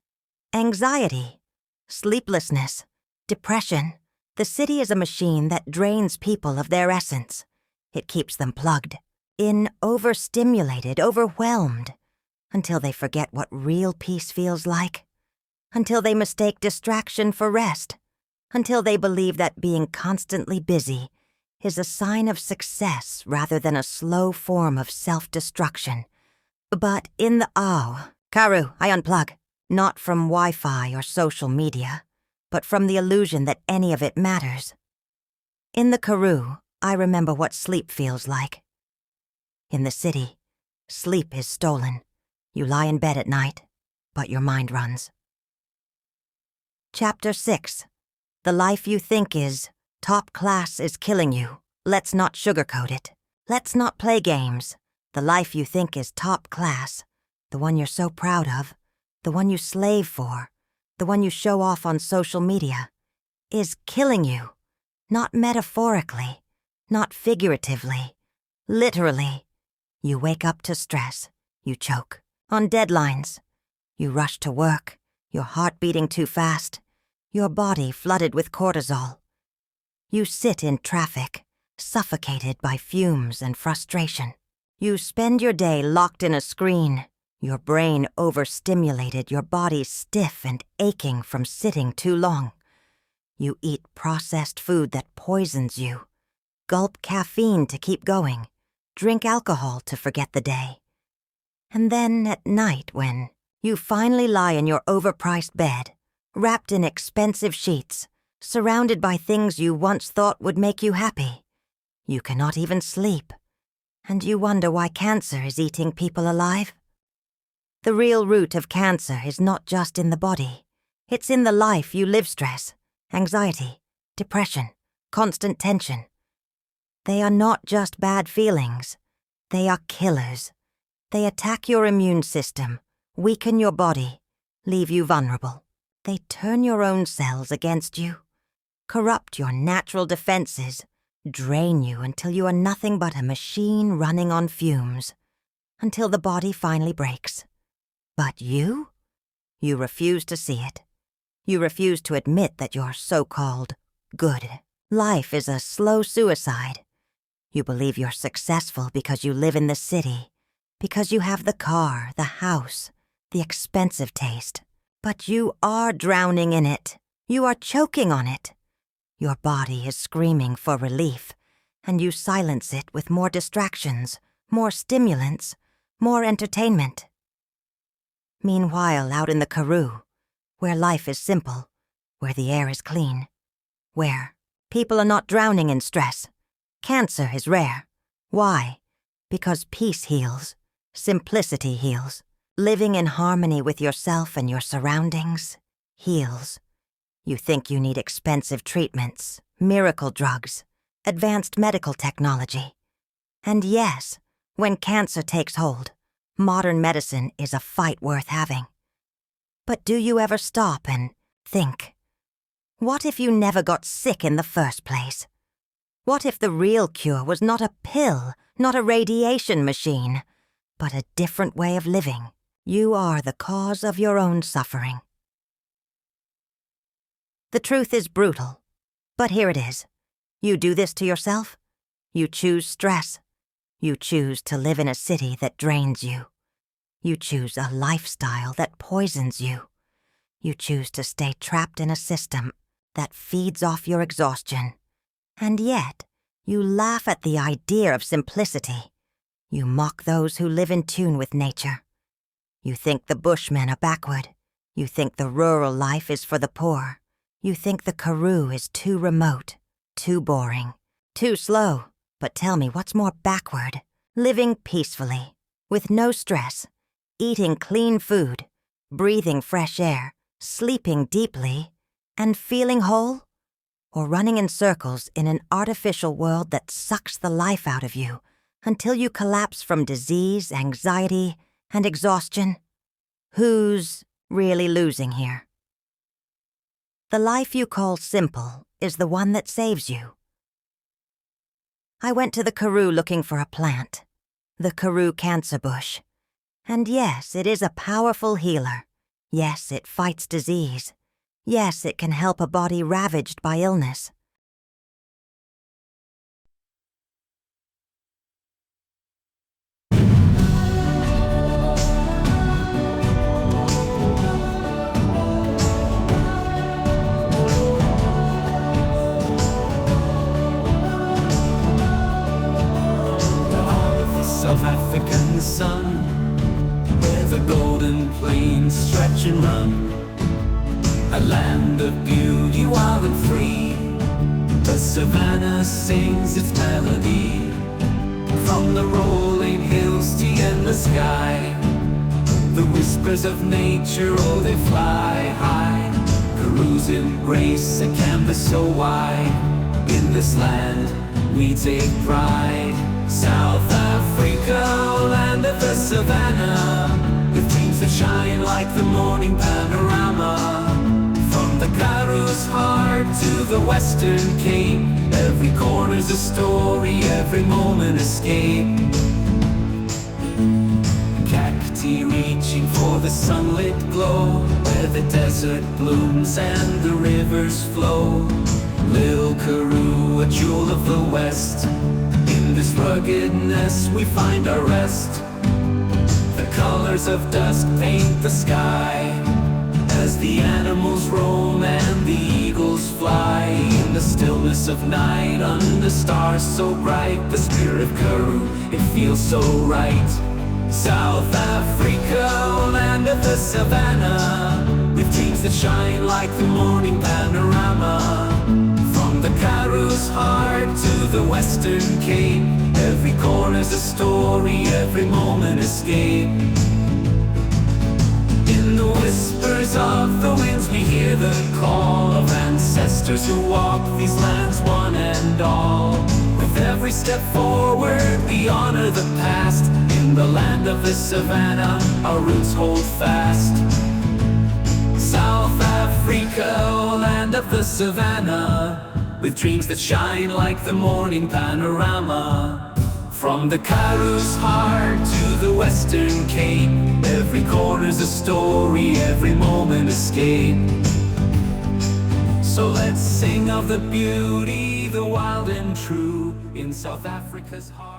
Anxiety, sleeplessness, depression. The city is a machine that drains people of their essence. It keeps them plugged in, overstimulated, overwhelmed, until they forget what real peace feels like, until they mistake distraction for rest, until they believe that being constantly busy is a sign of success rather than a slow form of self-destruction. But in the Karoo, I unplug, not from Wi-Fi or social media, but from the illusion that any of it matters. In the Karoo, I remember what sleep feels like. In the city, sleep is stolen. You lie in bed at night, but your mind runs. Chapter 6. The life you think is top class is killing you. Let's not sugarcoat it. Let's not play games. The life you think is top class, the one you're so proud of, the one you slave for, the one you show off on social media, is killing you. Not metaphorically, not figuratively, literally. You wake up to stress, you choke, on deadlines. You rush to work, your heart beating too fast, your body flooded with cortisol. You sit in traffic, suffocated by fumes and frustration. You spend your day locked in a screen, your brain overstimulated, your body stiff and aching from sitting too long. You eat processed food that poisons you, gulp caffeine to keep going, drink alcohol to forget the day. And then at night, when you finally lie in your overpriced bed, wrapped in expensive sheets, surrounded by things you once thought would make you happy, you cannot even sleep, and you wonder why cancer is eating people alive. The real root of cancer is not just in the body. It's in the life you live. Stress, anxiety, depression, constant tension. They are not just bad feelings. They are killers. They attack your immune system, weaken your body, leave you vulnerable. They turn your own cells against you, corrupt your natural defenses, drain you until you are nothing but a machine running on fumes, until the body finally breaks. But you refuse to see it. You refuse to admit that you're so-called good. Life is a slow suicide. You believe you're successful because you live in the city, because you have the car, the house, the expensive taste. But you are drowning in it. You are choking on it. Your body is screaming for relief, and you silence it with more distractions, more stimulants, more entertainment. Meanwhile, out in the Karoo, where life is simple, where the air is clean, where people are not drowning in stress, cancer is rare. Why? Because peace heals, simplicity heals. Living in harmony with yourself and your surroundings heals. You think you need expensive treatments, miracle drugs, advanced medical technology. And yes, when cancer takes hold, modern medicine is a fight worth having. But do you ever stop and think, what if you never got sick in the first place? What if the real cure was not a pill, not a radiation machine, but a different way of living? You are the cause of your own suffering. The truth is brutal, but here it is. You do this to yourself. You choose stress. You choose to live in a city that drains you. You choose a lifestyle that poisons you. You choose to stay trapped in a system that feeds off your exhaustion. And yet, you laugh at the idea of simplicity. You mock those who live in tune with nature. You think the bushmen are backward. You think the rural life is for the poor. You think the Karoo is too remote, too boring, too slow. But tell me, what's more backward? Living peacefully, with no stress, eating clean food, breathing fresh air, sleeping deeply, and feeling whole? Or running in circles in an artificial world that sucks the life out of you until you collapse from disease, anxiety, and exhaustion? Who's really losing here? The life you call simple is the one that saves you. I went to the Karoo looking for a plant, the Karoo cancer bush. And yes, it is a powerful healer. Yes, it fights disease. Yes, it can help a body ravaged by illness. South African sun, where the golden plains stretch and run. A land of beauty, wild and free. The savannah sings its melody. From the rolling hills to the endless sky, the whispers of nature, oh, they fly high. Karoo's embrace a canvas so wide. In this land we take pride. South Africa, land of the savannah, with dreams that shine like the morning panorama. From the Karoo's Karoo's heart to the Western Cape. Every corner's a story, every moment escape. Cacti reaching for the sunlit glow, where the desert blooms and the rivers flow. Little Karoo, a jewel of the West. In this ruggedness we find our rest. The colors of dusk paint the sky, as the animals roam and the eagles fly. In the stillness of night, under stars so bright, the spirit of Karoo, it feels so right. South Africa, land of the savannah, with dreams that shine like the morning panorama. From the Karoo's heart to the Western Cape, every corner's a story, every moment escape. In the whispers of the winds we hear the call of ancestors who walk these lands one and all. With every step forward we honor the past. In the land of the savannah our roots hold fast. South Africa, land of the savannah, with dreams that shine like the morning panorama. From the Karoo's heart to the Western Cape, every corner's a story, every moment escape. So let's sing of the beauty, the wild and true, in South Africa's heart.